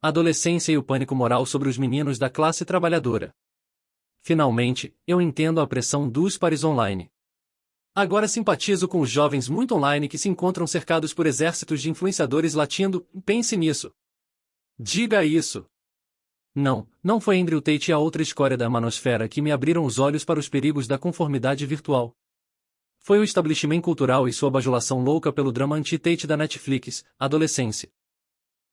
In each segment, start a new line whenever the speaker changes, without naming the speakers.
A adolescência e o pânico moral sobre os meninos da classe trabalhadora. Finalmente, eu entendo a pressão dos pares online. Agora simpatizo com os jovens muito online que se encontram cercados por exércitos de influenciadores latindo, pense nisso. Diga isso. Não foi Andrew Tate e a outra escória da manosfera que me abriram os olhos para os perigos da conformidade virtual. Foi o establishment cultural e sua bajulação louca pelo drama anti-Tate da Netflix, Adolescência.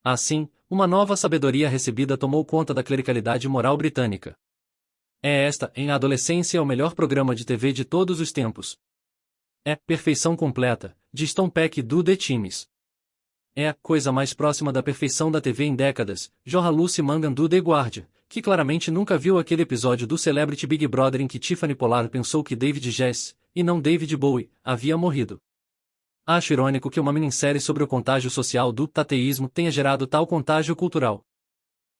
Assim, uma nova sabedoria recebida tomou conta da clericalidade moral britânica. Em Adolescência é o melhor programa de TV de todos os tempos. É perfeição completa, diz Tom Peck do The Times. É a coisa mais próxima da perfeição da TV em décadas, jorra Lucy Mangan do The Guardian, que claramente nunca viu aquele episódio do Celebrity Big Brother em que Tiffany Pollard pensou que David Jesse, e não David Bowie, havia morrido. Acho irônico que uma minissérie sobre o contágio social do tateísmo tenha gerado tal contágio cultural.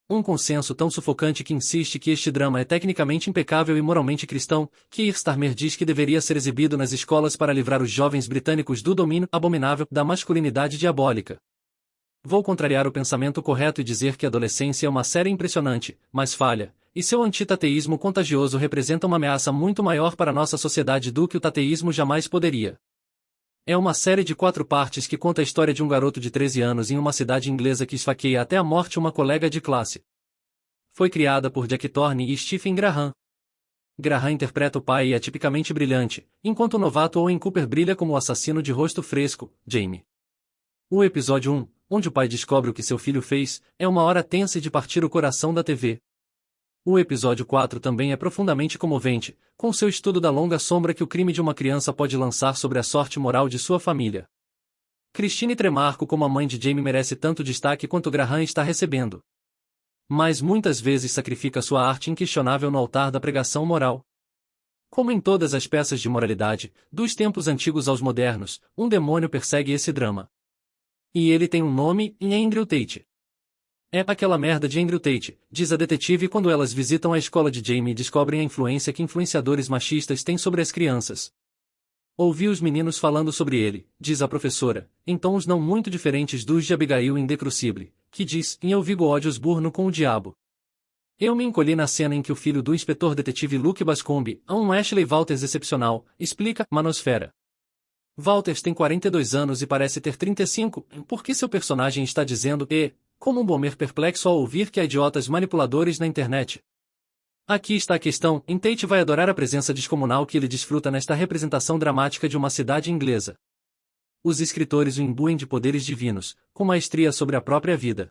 Um consenso tão sufocante que insiste que este drama é tecnicamente impecável e moralmente cristão, que Keir Starmer diz que deveria ser exibido nas escolas para livrar os jovens britânicos do domínio abominável da masculinidade diabólica. Vou contrariar o pensamento correto e dizer que Adolescência é uma série impressionante, mas falha, e seu antitateísmo contagioso representa uma ameaça muito maior para nossa sociedade do que o tateísmo jamais poderia. É uma série de 4 partes que conta a história de um garoto de 13 anos em uma cidade inglesa que esfaqueia até a morte uma colega de classe. Foi criada por Jack Thorne e Stephen Graham. Graham interpreta o pai e é tipicamente brilhante, enquanto o novato Owen Cooper brilha como o assassino de rosto fresco, Jamie. O episódio 1, onde o pai descobre o que seu filho fez, é uma hora tensa e de partir o coração da TV. O episódio 4 também é profundamente comovente, com seu estudo da longa sombra que o crime de uma criança pode lançar sobre a sorte moral de sua família. Christine Tremarco como a mãe de Jamie merece tanto destaque quanto Graham está recebendo. Mas muitas vezes sacrifica sua arte inquestionável no altar da pregação moral. Como em todas as peças de moralidade, dos tempos antigos aos modernos, um demônio persegue esse drama. E ele tem um nome, Andrew Tate. É aquela merda de Andrew Tate, diz a detetive quando elas visitam a escola de Jamie e descobrem a influência que influenciadores machistas têm sobre as crianças. Ouvi os meninos falando sobre ele, diz a professora, em tons não muito diferentes dos de Abigail em The Crucible, que diz, eu vigo ódios burno com o diabo. Eu me encolhi na cena em que o filho do inspetor detetive Luke Bascombe, um Ashley Walters excepcional, explica, Manosfera. Walters tem 42 anos e parece ter 35, por que seu personagem está dizendo como um boomer perplexo ao ouvir que há idiotas manipuladores na internet. Aqui está a questão, Tate vai adorar a presença descomunal que ele desfruta nesta representação dramática de uma cidade inglesa. Os escritores o imbuem de poderes divinos, com maestria sobre a própria vida.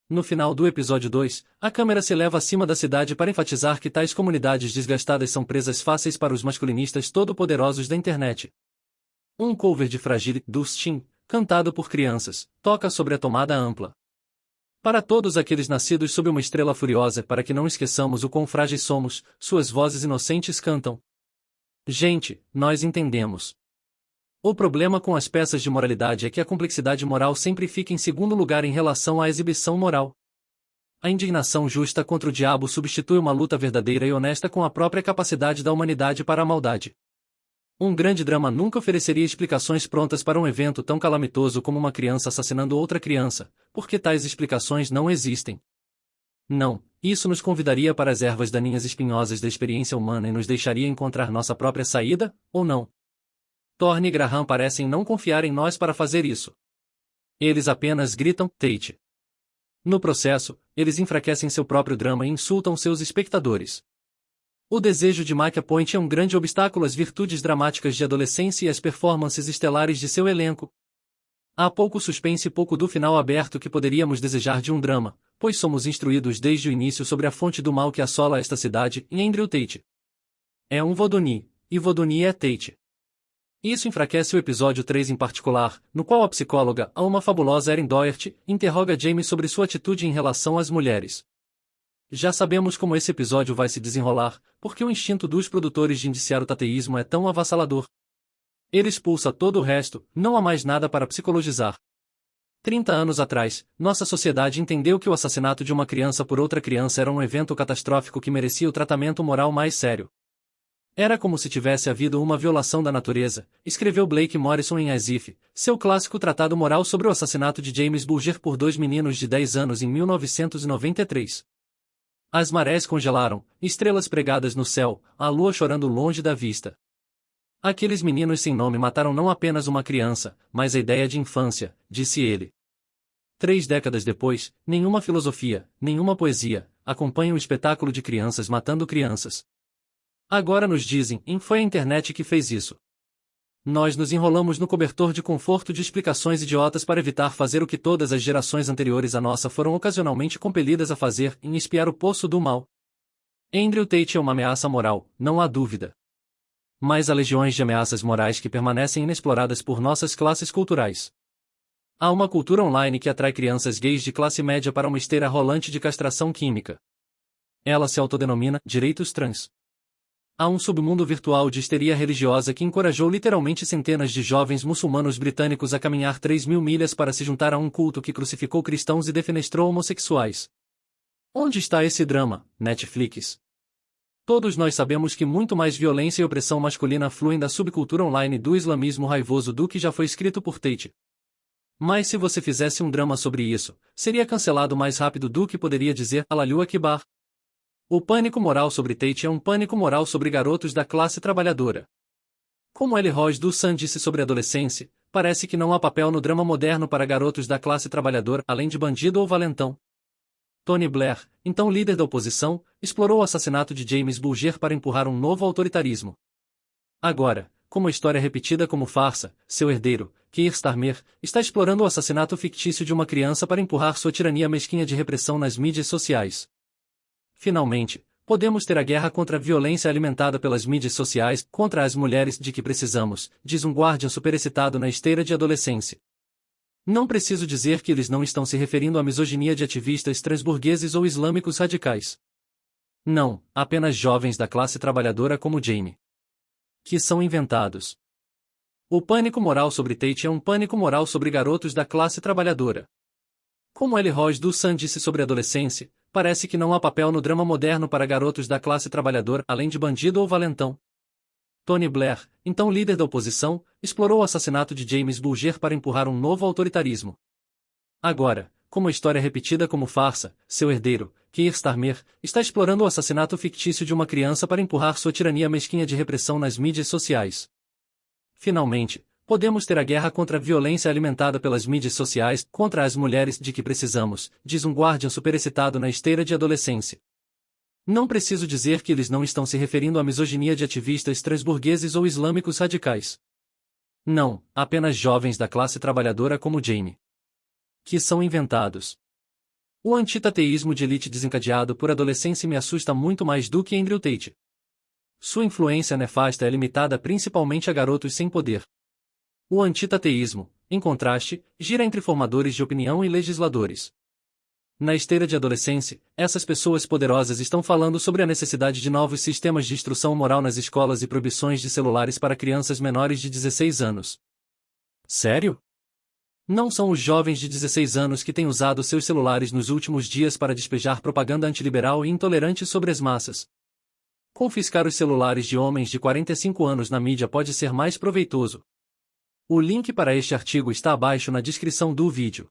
No final do episódio 2, a câmera se eleva acima da cidade para enfatizar que tais comunidades desgastadas são presas fáceis para os masculinistas todo-poderosos da internet. Um cover de Fragile, do Sting, cantado por crianças, toca sobre a tomada ampla. Para todos aqueles nascidos sob uma estrela furiosa, para que não esqueçamos o quão frágeis somos, suas vozes inocentes cantam. Gente, nós entendemos. O problema com as peças de moralidade é que a complexidade moral sempre fica em segundo lugar em relação à exibição moral. A indignação justa contra o diabo substitui uma luta verdadeira e honesta com a própria capacidade da humanidade para a maldade. Um grande drama nunca ofereceria explicações prontas para um evento tão calamitoso como uma criança assassinando outra criança, porque tais explicações não existem. Não, isso nos convidaria para as ervas daninhas espinhosas da experiência humana e nos deixaria encontrar nossa própria saída, ou não? Thorne e Graham parecem não confiar em nós para fazer isso. Eles apenas gritam, Tate. No processo, eles enfraquecem seu próprio drama e insultam seus espectadores. O desejo de Micah Point é um grande obstáculo às virtudes dramáticas de Adolescência e às performances estelares de seu elenco. Há pouco suspense e pouco do final aberto que poderíamos desejar de um drama, pois somos instruídos desde o início sobre a fonte do mal que assola esta cidade, em Andrew Tate. É um Voduni, e Voduni é Tate. Isso enfraquece o episódio 3 em particular, no qual a psicóloga, a uma fabulosa Erin Doherty, interroga Jamie sobre sua atitude em relação às mulheres. Já sabemos como esse episódio vai se desenrolar, porque o instinto dos produtores de indiciar o tateísmo é tão avassalador. Ele expulsa todo o resto, não há mais nada para psicologizar. 30 anos atrás, nossa sociedade entendeu que o assassinato de uma criança por outra criança era um evento catastrófico que merecia o tratamento moral mais sério. Era como se tivesse havido uma violação da natureza, escreveu Blake Morrison em As If, seu clássico tratado moral sobre o assassinato de James Bulger por dois meninos de 10 anos em 1993. As marés congelaram, estrelas pregadas no céu, a lua chorando longe da vista. Aqueles meninos sem nome mataram não apenas uma criança, mas a ideia de infância, disse ele. 3 décadas depois, nenhuma filosofia, nenhuma poesia, acompanha o espetáculo de crianças matando crianças. Agora nos dizem, foi a internet que fez isso. Nós nos enrolamos no cobertor de conforto de explicações idiotas para evitar fazer o que todas as gerações anteriores à nossa foram ocasionalmente compelidas a fazer, em espiar o poço do mal. Andrew Tate é uma ameaça moral, não há dúvida. Mas há legiões de ameaças morais que permanecem inexploradas por nossas classes culturais. Há uma cultura online que atrai crianças gays de classe média para uma esteira rolante de castração química. Ela se autodenomina direitos trans. Há um submundo virtual de histeria religiosa que encorajou literalmente centenas de jovens muçulmanos britânicos a caminhar 3.000 milhas para se juntar a um culto que crucificou cristãos e defenestrou homossexuais. Onde está esse drama, Netflix? Todos nós sabemos que muito mais violência e opressão masculina fluem da subcultura online do islamismo raivoso do que já foi escrito por Tate. Mas se você fizesse um drama sobre isso, seria cancelado mais rápido do que poderia dizer Allahu Akbar. O pânico moral sobre Tate é um pânico moral sobre garotos da classe trabalhadora. Como L. Ross Dussan disse sobre adolescência, parece que não há papel no drama moderno para garotos da classe trabalhadora além de bandido ou valentão. Tony Blair, então líder da oposição, explorou o assassinato de James Bulger para empurrar um novo autoritarismo. Agora, como a história é repetida como farsa, seu herdeiro, Keir Starmer, está explorando o assassinato fictício de uma criança para empurrar sua tirania mesquinha de repressão nas mídias sociais. Finalmente, podemos ter a guerra contra a violência alimentada pelas mídias sociais, contra as mulheres de que precisamos, diz um guardião superexcitado na esteira de adolescência. Não preciso dizer que eles não estão se referindo à misoginia de ativistas transburgueses ou islâmicos radicais. Não, apenas jovens da classe trabalhadora como Jamie. Que são inventados. O pânico moral sobre Tate é um pânico moral sobre garotos da classe trabalhadora. Como L. Ross Dussan disse sobre adolescência, parece que não há papel no drama moderno para garotos da classe trabalhadora além de bandido ou valentão. Tony Blair, então líder da oposição, explorou o assassinato de James Bulger para empurrar um novo autoritarismo. Agora, como a história é repetida como farsa, seu herdeiro, Keir Starmer, está explorando o assassinato fictício de uma criança para empurrar sua tirania mesquinha de repressão nas mídias sociais. Finalmente, podemos ter a guerra contra a violência alimentada pelas mídias sociais, contra as mulheres de que precisamos, diz um guardião superexcitado na esteira de adolescência. Não preciso dizer que eles não estão se referindo à misoginia de ativistas transburgueses ou islâmicos radicais. Não, apenas jovens da classe trabalhadora como Jamie. Que são inventados. O antitateísmo de elite desencadeado por adolescência me assusta muito mais do que Andrew Tate. Sua influência nefasta é limitada principalmente a garotos sem poder. O antitateísmo, em contraste, gira entre formadores de opinião e legisladores. Na esteira de adolescência, essas pessoas poderosas estão falando sobre a necessidade de novos sistemas de instrução moral nas escolas e proibições de celulares para crianças menores de 16 anos. Sério? Não são os jovens de 16 anos que têm usado seus celulares nos últimos dias para despejar propaganda antiliberal e intolerante sobre as massas. Confiscar os celulares de homens de 45 anos na mídia pode ser mais proveitoso. O link para este artigo está abaixo na descrição do vídeo.